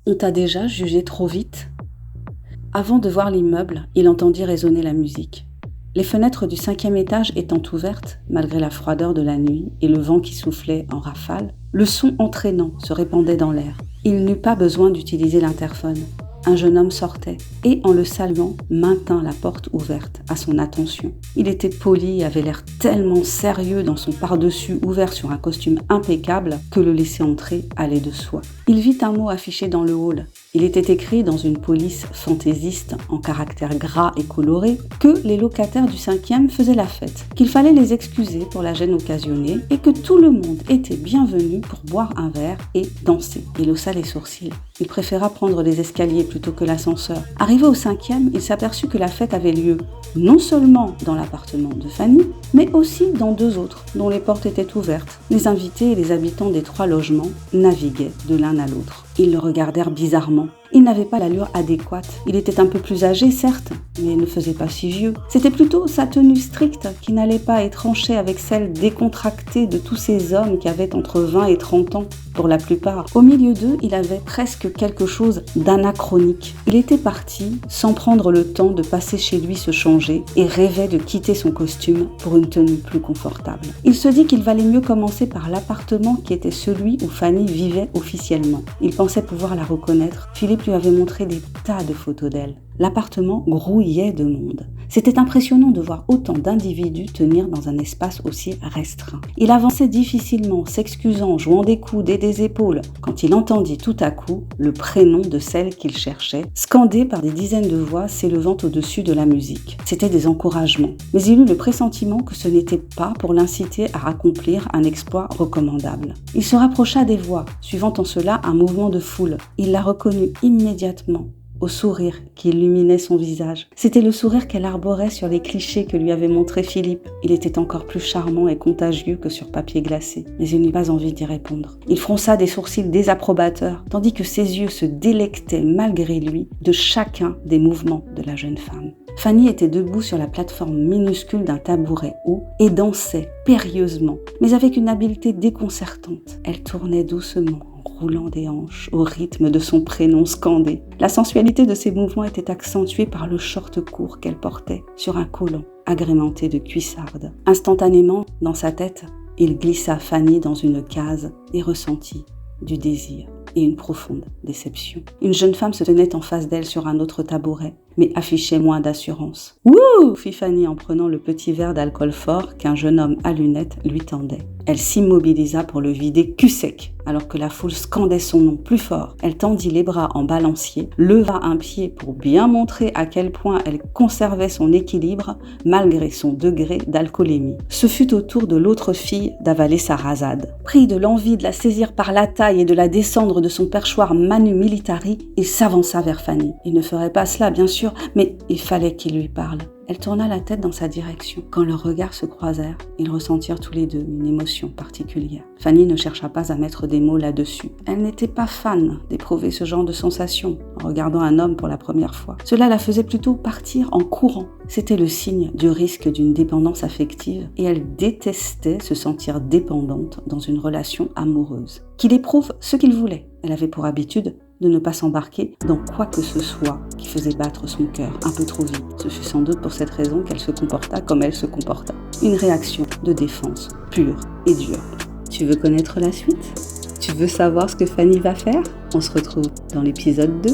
On t'a déjà jugé trop vite ? Avant de voir l'immeuble, il entendit résonner la musique. Les fenêtres du 5e étage étant ouvertes, malgré la froideur de la nuit et le vent qui soufflait en rafale, le son entraînant se répandait dans l'air. Il n'eut pas besoin d'utiliser l'interphone. Un jeune homme sortait et, en le saluant, maintint la porte ouverte à son attention. Il était poli et avait l'air tellement sérieux dans son par-dessus ouvert sur un costume impeccable que le laisser entrer allait de soi. Il vit un mot affiché dans le hall. Il était écrit dans une police fantaisiste en caractères gras et colorés que les locataires du 5e faisaient la fête, qu'il fallait les excuser pour la gêne occasionnée et que tout le monde était bienvenu pour boire un verre et danser. Il haussa les sourcils. Il préféra prendre les escaliers plutôt que l'ascenseur. Arrivé au 5e, il s'aperçut que la fête avait lieu non seulement dans l'appartement de Fanny, mais aussi dans 2 autres dont les portes étaient ouvertes. Les invités et les habitants des 3 logements naviguaient de l'un à l'autre. Ils le regardèrent bizarrement. Il n'avait pas l'allure adéquate. Il était un peu plus âgé, certes, mais ne faisait pas si vieux. C'était plutôt sa tenue stricte qui n'allait pas étrancher avec celle décontractée de tous ces hommes qui avaient entre 20 et 30 ans, pour la plupart. Au milieu d'eux, il avait presque quelque chose d'anachronique. Il était parti sans prendre le temps de passer chez lui se changer et rêvait de quitter son costume pour une tenue plus confortable. Il se dit qu'il valait mieux commencer par l'appartement qui était celui où Fanny vivait officiellement. Il pensait pouvoir la reconnaître. Philippe lui avait montré des tas de photos d'elle. L'appartement grouillait de monde. C'était impressionnant de voir autant d'individus tenir dans un espace aussi restreint. Il avançait difficilement, s'excusant, jouant des coudes et des épaules, quand il entendit tout à coup le prénom de celle qu'il cherchait, scandé par des dizaines de voix s'élevant au-dessus de la musique. C'étaient des encouragements, mais il eut le pressentiment que ce n'était pas pour l'inciter à accomplir un exploit recommandable. Il se rapprocha des voix, suivant en cela un mouvement de foule. Il la reconnut immédiatement au sourire qui illuminait son visage. C'était le sourire qu'elle arborait sur les clichés que lui avait montré Philippe. Il était encore plus charmant et contagieux que sur papier glacé, mais il n'eut pas envie d'y répondre. Il fronça des sourcils désapprobateurs, tandis que ses yeux se délectaient malgré lui de chacun des mouvements de la jeune femme. Fanny était debout sur la plateforme minuscule d'un tabouret haut et dansait périlleusement, mais avec une habileté déconcertante. Elle tournait doucement, roulant des hanches au rythme de son prénom scandé. La sensualité de ses mouvements était accentuée par le short court qu'elle portait sur un collant agrémenté de cuissardes. Instantanément, dans sa tête, il glissa Fanny dans une case et ressentit du désir et une profonde déception. Une jeune femme se tenait en face d'elle sur un autre tabouret, mais affichait moins d'assurance. « Wouh !» fit Fanny en prenant le petit verre d'alcool fort qu'un jeune homme à lunettes lui tendait. Elle s'immobilisa pour le vider cul sec, alors que la foule scandait son nom plus fort. Elle tendit les bras en balancier, leva un pied pour bien montrer à quel point elle conservait son équilibre malgré son degré d'alcoolémie. Ce fut au tour de l'autre fille d'avaler sa rasade. Pris de l'envie de la saisir par la taille et de la descendre de son perchoir manu militari, il s'avança vers Fanny. Il ne ferait pas cela, bien sûr, mais il fallait qu'il lui parle. Elle tourna la tête dans sa direction. Quand leurs regards se croisèrent, ils ressentirent tous les deux une émotion particulière. Fanny ne chercha pas à mettre des mots là-dessus. Elle n'était pas fan d'éprouver ce genre de sensation en regardant un homme pour la première fois. Cela la faisait plutôt partir en courant. C'était le signe du risque d'une dépendance affective et elle détestait se sentir dépendante dans une relation amoureuse. Qu'il éprouve ce qu'il voulait. Elle avait pour habitude de ne pas s'embarquer dans quoi que ce soit qui faisait battre son cœur un peu trop vite. Ce fut sans doute pour cette raison qu'elle se comporta comme elle se comporta. Une réaction de défense pure et dure. Tu veux connaître la suite ? Tu veux savoir ce que Fanny va faire ? On se retrouve dans l'épisode 2.